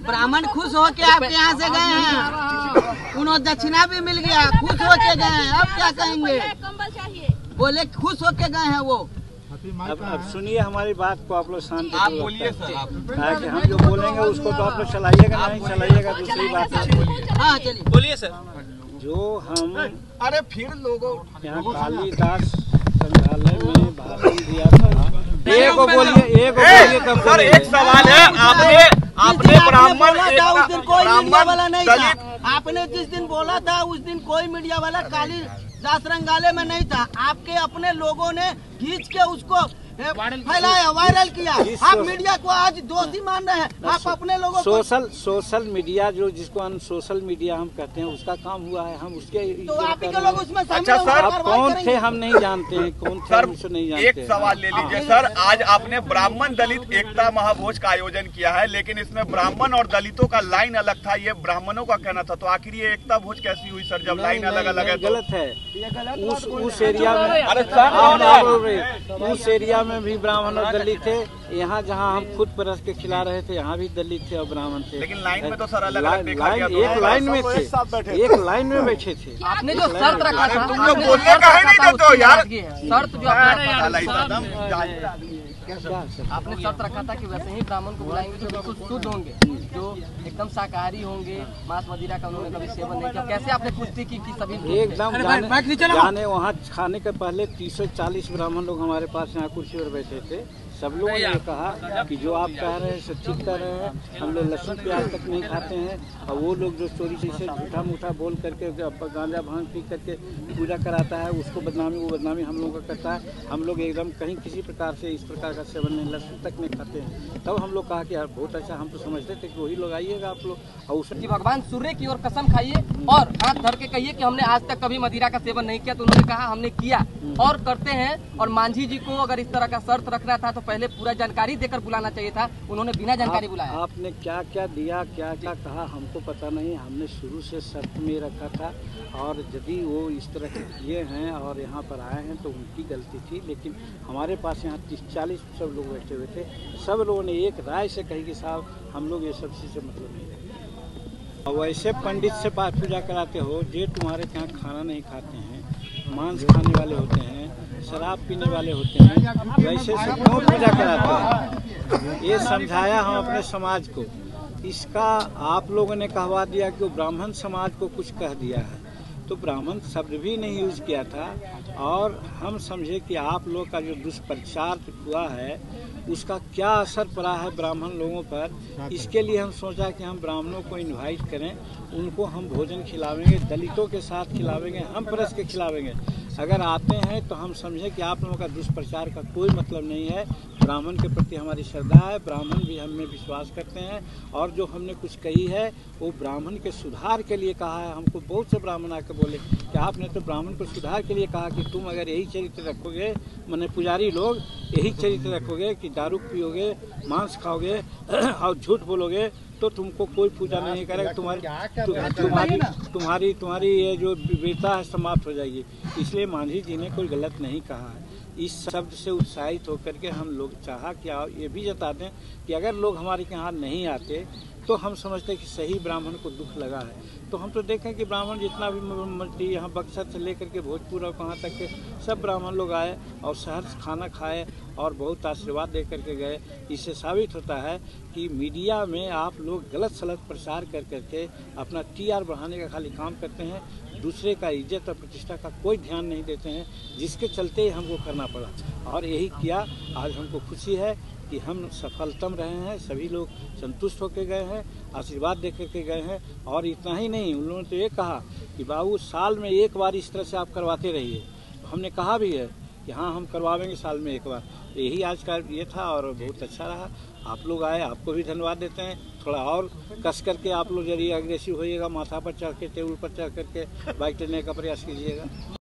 ब्राह्मण खुश हो के आपके यहाँ से गए हैं, उन्होंने दक्षिणा भी मिल गया, खुश हो के गए हैं। अब क्या कहेंगे? बोले खुश हो के गए हैं वो। अब सुनिए हमारी बात को, आप लोग शांति आप बोलिए सर। कि हम जो बोलेंगे उसको तो आप लोग चलाइएगा, नहीं चलाइएगा दूसरी बात है। हाँ चलिए बोलिए सर। जो हम अरे फिर लोगों यहाँ कालीदास संग्रहालय में भाषण दिया था, एक बोलिए तब सर एक सवाल है, आपने ब्राह्मण उस दिन कोई मीडिया वाला नहीं दलित था। आपने जिस दिन बोला था उस दिन कोई मीडिया वाला कालीदास संग्रहालय में नहीं था। आपके अपने लोगों ने खींच के उसको फैलाया, वायरल किया। आप मीडिया को आज दोषी मान रहे हैं। आप अपने लोगों को सोशल मीडिया जो जिसको हम सोशल मीडिया हम कहते हैं उसका काम हुआ है, हम उसके तो आप ही के लोग उसमें अच्छा सर, आप कौन थे हम नहीं जानते हैं, कौन थे हम उसको नहीं जानते। एक सवाल ले लीजिए सर, आज आपने ब्राह्मण दलित एकता महाभोज का आयोजन किया है, लेकिन इसमें ब्राह्मण और दलितों का लाइन अलग था, ये ब्राह्मणों का कहना था। तो आखिर ये एकता भोज कैसी हुई सर, जब लाइन अलग अलग है? गलत है। उस एरिया में उस एरिया में भी ब्राह्मण और दलित थे। यहाँ जहाँ हम खुद परस के खिला रहे थे यहाँ भी दलित थे और ब्राह्मण थे, लेकिन लाइन में तो सर अलग अलग देखा गया। एक लाइन में थे, एक लाइन में बैठे थे। आपने जो शर्त रखा था, तुम लोग बोलने का है नहीं देते हो यार। शर्त जो आपने शर्त रखा था कि वैसे ही ब्राह्मण को बुलाएंगे जो बिल्कुल शुद्ध होंगे, जो एकदम शाकाहारी होंगे, मांस मदिरा का उन्होंने कभी सेवन नहीं किया। कैसे आपने पुष्टि की कि सभी एकदम जाने वहाँ खाने के पहले 30-40 ब्राह्मण लोग हमारे पास यहाँ कुर्सी पर बैठे थे। सब लोगों ने कहा कि जो आप कह रहे हैं सब ठीक कह रहे हैं, हम लोग लहसुन प्याज तक नहीं खाते हैं। और वो लोग जो चोरी से झूठा मूठा बोल करके गांजा भांग पी करके पूजा कराता है, उसको बदनामी, वो बदनामी हम लोगों का करता है। हम लोग एकदम कहीं किसी प्रकार से इस प्रकार का सेवन नहीं, लहसुन तक नहीं खाते हैं। तब हम लोग कहा कि यार बहुत अच्छा, हम तो समझते थे कि वही लोग आइएगा आप लोग। और उसकी भगवान सूर्य की ओर कसम खाइए और हाथ धर के कहिए कि हमने आज तक कभी मदिरा का सेवन नहीं किया। तो उन्होंने कहा हमने किया और करते हैं। और मांझी जी को अगर इस तरह का शर्त रखना था तो पहले पूरा जानकारी देकर बुलाना चाहिए था, उन्होंने बिना जानकारी बुलाया। आपने क्या क्या दिया, क्या क्या कहा हमको पता नहीं। हमने शुरू से शर्त में रखा था, और यदि वो इस तरह के किए हैं और यहाँ पर आए हैं तो उनकी गलती थी। लेकिन हमारे पास यहाँ 30-40 सब लोग बैठे हुए थे, सब लोगों ने एक राय से कही कि साहब हम लोग ये सब चीज़ से मतलब नहीं रखते। और वैसे पंडित से पूजा कराते हो जो तुम्हारे यहाँ खाना नहीं खाते हैं, मांस खाने वाले होते हैं, शराब पीने वाले होते हैं, वैसे से क्यों पूजा कराते हैं? ये समझाया हम अपने समाज को। इसका आप लोगों ने कहवा दिया कि वो ब्राह्मण समाज को कुछ कह दिया है, तो ब्राह्मण शब्द भी नहीं यूज किया था। और हम समझे कि आप लोग का जो दुष्प्रचार हुआ है उसका क्या असर पड़ा है ब्राह्मण लोगों पर। इसके लिए हम सोचा कि हम ब्राह्मणों को इनवाइट करें, उनको हम भोजन खिलावेंगे, दलितों के साथ खिलावेंगे, हम परस के खिलावेंगे। अगर आते हैं तो हम समझें कि आप लोगों का दुष्प्रचार का कोई मतलब नहीं है। ब्राह्मण के प्रति हमारी श्रद्धा है, ब्राह्मण भी हमें विश्वास करते हैं। और जो हमने कुछ कही है वो ब्राह्मण के सुधार के लिए कहा है। हमको बहुत से ब्राह्मण आकर बोले कि आपने तो ब्राह्मण को सुधार के लिए कहा कि तुम अगर यही चरित्र रखोगे, माने पुजारी लोग यही चरित्र रखोगे कि दारू पियोगे, मांस खाओगे और झूठ बोलोगे तो तुमको कोई पूजा नहीं करेगा, तुम्हारी ये जो वीरता है समाप्त हो जाएगी। इसलिए मांझी जी ने कोई गलत नहीं कहा है। इस शब्द से उत्साहित होकर के हम लोग चाहा कि ये भी जता दें कि अगर लोग हमारे यहाँ नहीं आते तो हम समझते कि सही ब्राह्मण को दुख लगा है। तो हम तो देखें कि ब्राह्मण जितना भी यहाँ बक्सर से लेकर के भोजपुर और कहाँ तक के सब ब्राह्मण लोग आए और शहर से खाना खाए और बहुत आशीर्वाद दे करके गए। इससे साबित होता है कि मीडिया में आप लोग गलत सलत प्रचार कर करके अपना TR बढ़ाने का खाली काम करते हैं, दूसरे का इज्जत और प्रतिष्ठा का कोई ध्यान नहीं देते हैं, जिसके चलते ही हमको करना पड़ा। और यही किया। आज हमको खुशी है कि हम सफलतम रहे हैं, सभी लोग संतुष्ट होकर गए हैं, आशीर्वाद दे करके गए हैं। और इतना ही नहीं, उन लोगों ने तो ये कहा कि बाबू साल में एक बार इस तरह से आप करवाते रहिए। तो हमने कहा भी है कि हाँ हम करवाएंगे साल में एक बार। यही आज का ये था और बहुत अच्छा रहा। आप लोग आए, आपको भी धन्यवाद देते हैं। थोड़ा और कस करके आप लोग जरिए अग्रेसिव होइएगा, माथा पर चढ़ के, टेबल पर चढ़ करके बाइक लेने का प्रयास कीजिएगा।